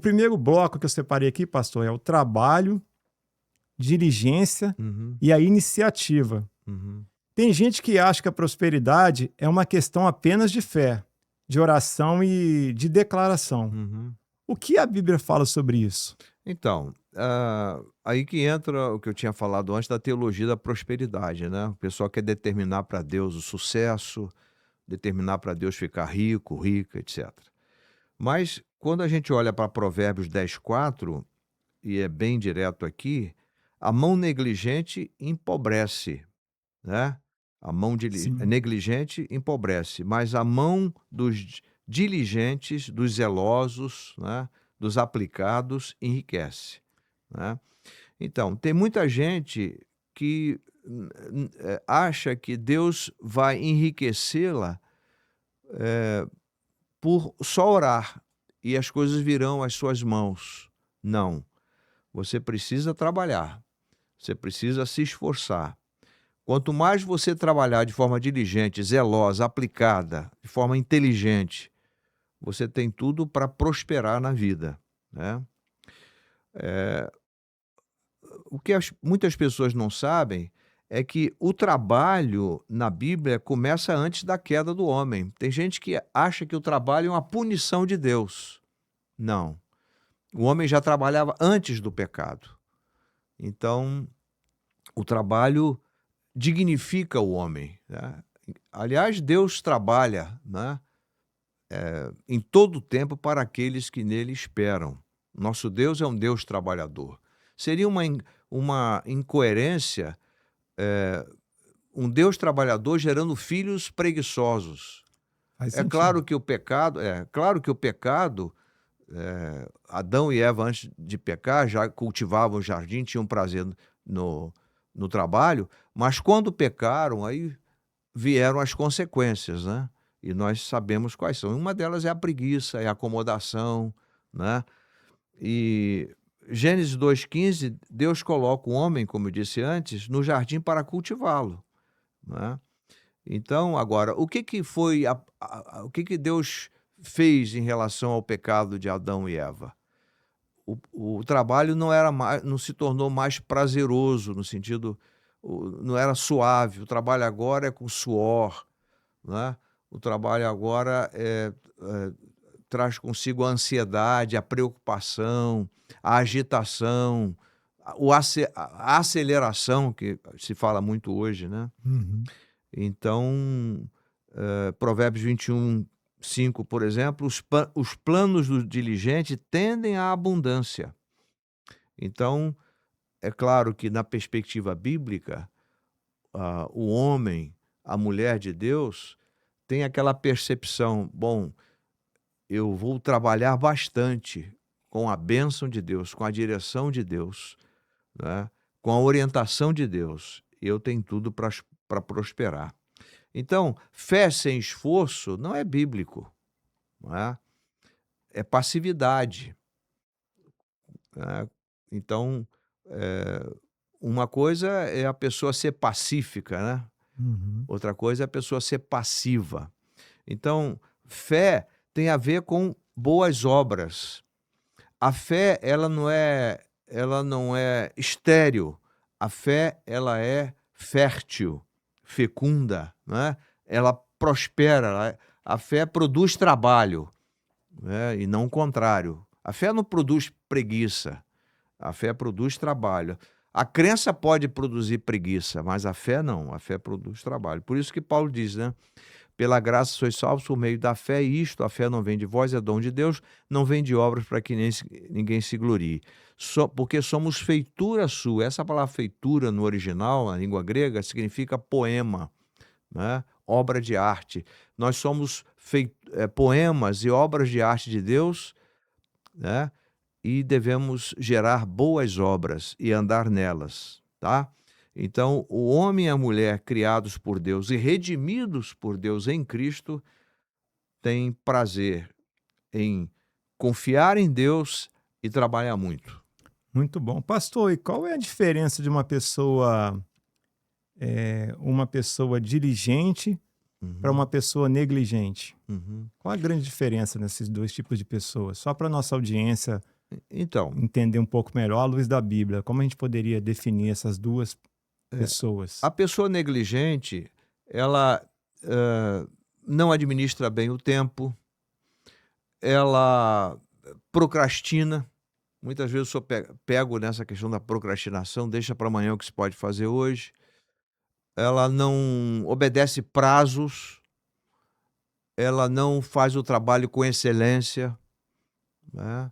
primeiro bloco que eu separei aqui, pastor, é o trabalho, diligência Uhum, e a iniciativa. uhum. Tem gente que acha que a prosperidade é uma questão apenas de fé, de oração e de declaração. Uhum. O que a Bíblia fala sobre isso? Então, aí que entra o que eu tinha falado antes da teologia da prosperidade, né? O pessoal quer determinar para Deus o sucesso, determinar para Deus ficar rico, rica, etc. Mas quando a gente olha para Provérbios 10:4, e é bem direto aqui, a mão negligente empobrece, né? A mão Sim. negligente empobrece, mas a mão dos diligentes, dos zelosos, né, dos aplicados, enriquece, né? Então, tem muita gente que acha que Deus vai enriquecê-la por só orar e as coisas virão às suas mãos. Não, você precisa trabalhar, você precisa se esforçar. Quanto mais você trabalhar de forma diligente, zelosa, aplicada, de forma inteligente, você tem tudo para prosperar na vida, né? O que muitas pessoas não sabem é que o trabalho na Bíblia começa antes da queda do homem. Tem gente que acha que o trabalho é uma punição de Deus. Não. O homem já trabalhava antes do pecado. Então, o trabalho dignifica o homem, né? Aliás, Deus trabalha, né, em todo o tempo para aqueles que nele esperam. Nosso Deus é um Deus trabalhador. Seria uma incoerência, um Deus trabalhador gerando filhos preguiçosos. Faz É claro sentido. que o pecado, Adão e Eva, antes de pecar, já cultivavam o jardim, tinham prazer no, no trabalho, mas quando pecaram, aí vieram as consequências, né? E nós sabemos quais são. Uma delas é a preguiça, é a acomodação, né? E Gênesis 2,15, Deus coloca o homem, como eu disse antes, no jardim para cultivá-lo, né? Então, agora, o que que foi o que que Deus fez em relação ao pecado de Adão e Eva? O trabalho não se tornou mais prazeroso, no sentido, não era suave. O trabalho agora é com suor, né? O trabalho agora traz consigo a ansiedade, a preocupação, a agitação, a aceleração, que se fala muito hoje, né? Uhum. Então, Provérbios 21:5, por exemplo, os planos do diligente tendem à abundância. Então, é claro que na perspectiva bíblica, o homem, a mulher de Deus, tem aquela percepção: bom, eu vou trabalhar bastante com a bênção de Deus, com a direção de Deus, né, com a orientação de Deus, eu tenho tudo para prosperar. Então, fé sem esforço não é bíblico, não é? É passividade, né? Então, eh, uma coisa é a pessoa ser pacífica, né? Uhum. Outra coisa é a pessoa ser passiva. Então, fé tem a ver com boas obras. A fé, ela não é estéril. A fé, ela é fértil, fecunda, né? Ela prospera, a fé produz trabalho, né, e não o contrário. A fé não produz preguiça, a fé produz trabalho. A crença pode produzir preguiça, mas a fé não, a fé produz trabalho. Por isso que Paulo diz, né? Pela graça sois salvos por meio da fé, e isto, a fé não vem de vós, é dom de Deus, não vem de obras para que ninguém se glorie. Porque somos feitura sua. Essa palavra feitura no original, na língua grega, significa poema, né? Obra de arte. Nós somos poemas e obras de arte de Deus, né? E devemos gerar boas obras e andar nelas, tá? Então, o homem e a mulher criados por Deus e redimidos por Deus em Cristo têm prazer em confiar em Deus e trabalhar muito. Muito bom. Pastor, e qual é a diferença de uma pessoa diligente para Uhum, uma pessoa negligente? uhum. Qual a grande diferença nesses dois tipos de pessoas? Só para nossa audiência Então, entender um pouco melhor à luz da Bíblia. Como a gente poderia definir essas duas pessoas? a pessoa negligente, ela não administra bem o tempo, ela procrastina. Muitas vezes eu sou pego nessa questão da procrastinação, deixa para amanhã o que se pode fazer hoje. Ela não obedece prazos, ela não faz o trabalho com excelência, né.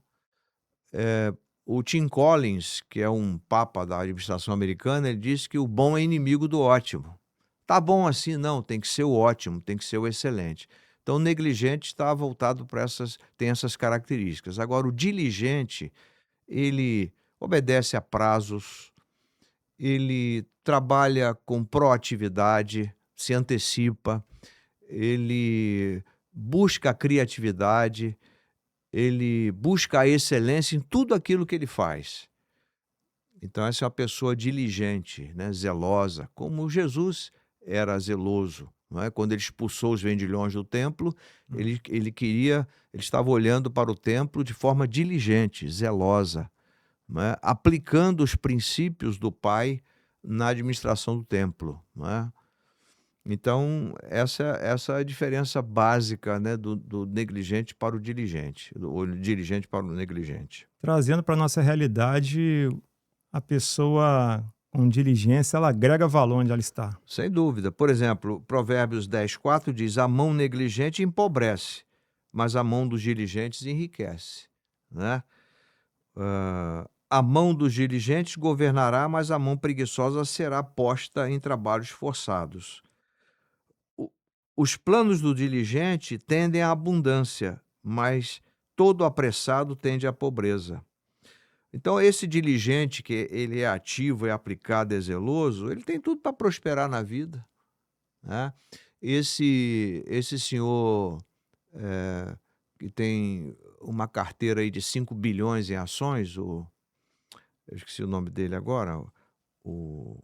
O Tim Collins, que é um papa da administração americana, ele disse que o bom é inimigo do ótimo. Tá bom assim? Não, tem que ser o ótimo, tem que ser o excelente. Então, o negligente está voltado para tem essas características. Agora, o diligente, ele obedece a prazos, ele trabalha com proatividade, se antecipa, ele busca a criatividade, ele busca a excelência em tudo aquilo que ele faz. Então essa é uma pessoa diligente, né, zelosa, como Jesus era zeloso, não é? Quando ele expulsou os vendilhões do templo, Hum. ele estava olhando para o templo de forma diligente, zelosa, não é? Aplicando os princípios do Pai na administração do templo, não é? Então essa é a diferença básica, né, do negligente para o diligente, o diligente para o negligente. Trazendo para a nossa realidade, a pessoa com diligência, ela agrega valor onde ela está. Sem dúvida. Por exemplo, Provérbios 10:4 diz: "A mão negligente empobrece, mas a mão dos diligentes enriquece", né. A mão dos diligentes governará, mas a mão preguiçosa será posta em trabalhos forçados. O Os planos do diligente tendem à abundância, mas todo apressado tende à pobreza. Então esse diligente que ele é ativo, é aplicado, é zeloso, ele tem tudo para prosperar na vida, né. Esse senhor, que tem uma carteira aí de 5 bilhões em ações, eu esqueci o nome dele agora, o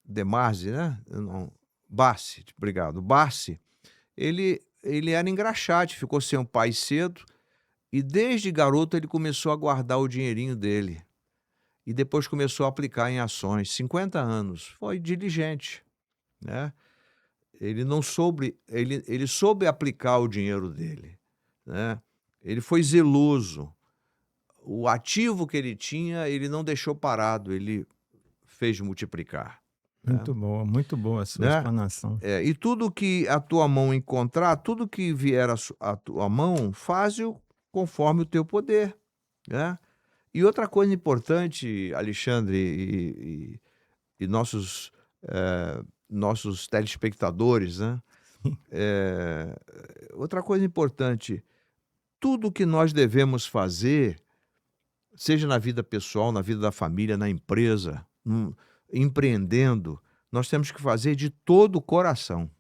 Demarzi, né, eu não Barsi, obrigado. Barsi, ele era engraxate, ficou sem o pai cedo e desde garoto ele começou a guardar o dinheirinho dele e depois começou a aplicar em ações, 50 anos, foi diligente, né. Ele soube aplicar o dinheiro dele, né. Ele foi zeloso, o ativo que ele tinha, ele não deixou parado, ele fez multiplicar, né. Muito boa a sua Né. explanação. E tudo que a tua mão encontrar, tudo que vier à tua mão, faze-o conforme o teu poder, né. E outra coisa importante, Alexandre e nossos telespectadores, né, eh, outra coisa importante, tudo que nós devemos fazer, seja na vida pessoal, na vida da família, na empresa, empreendendo, nós temos que fazer de todo o coração.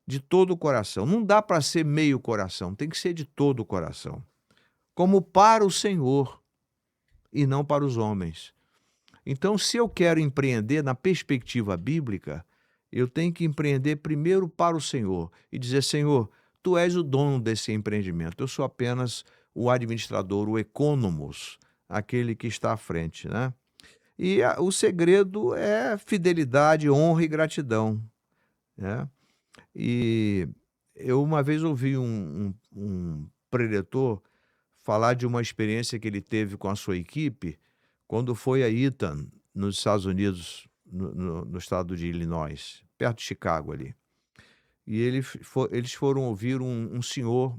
De todo o coração. Não dá para ser meio coração, tem que ser de todo o coração. Como para o Senhor e não para os homens. Então, se eu quero empreender na perspectiva bíblica, eu tenho que empreender primeiro para o Senhor e dizer: Senhor, tu és o dono desse empreendimento, eu sou apenas o administrador, o economos, aquele que está à frente, né? E o segredo é fidelidade, honra e gratidão, né? E eu uma vez ouvi um preletor falar de uma experiência que ele teve com a sua equipe, quando foi a Eaton, nos Estados Unidos, no estado de Illinois, perto de Chicago ali. E eles foram ouvir um senhor,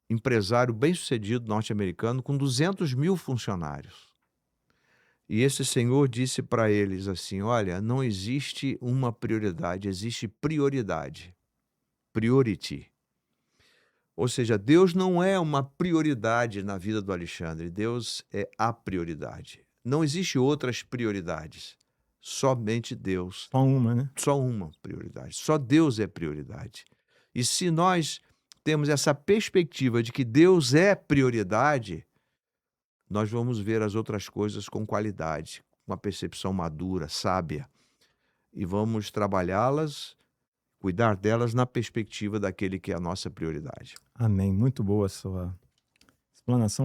empresário bem-sucedido norte-americano, com 200.000 funcionários. E esse senhor disse para eles assim: "Olha, não existe uma prioridade, existe prioridade. Priority." Ou seja, Deus não é uma prioridade na vida do Alexandre, Deus é a prioridade. Não existe outras prioridades, somente Deus, Só uma, né? só uma prioridade, só Deus é prioridade. E se nós temos essa perspectiva de que Deus é prioridade, nós vamos ver as outras coisas com qualidade, com uma percepção madura, sábia, e vamos trabalhá-las cuidar delas na perspectiva daquele que é a nossa prioridade. Amém. Muito boa a sua explanação.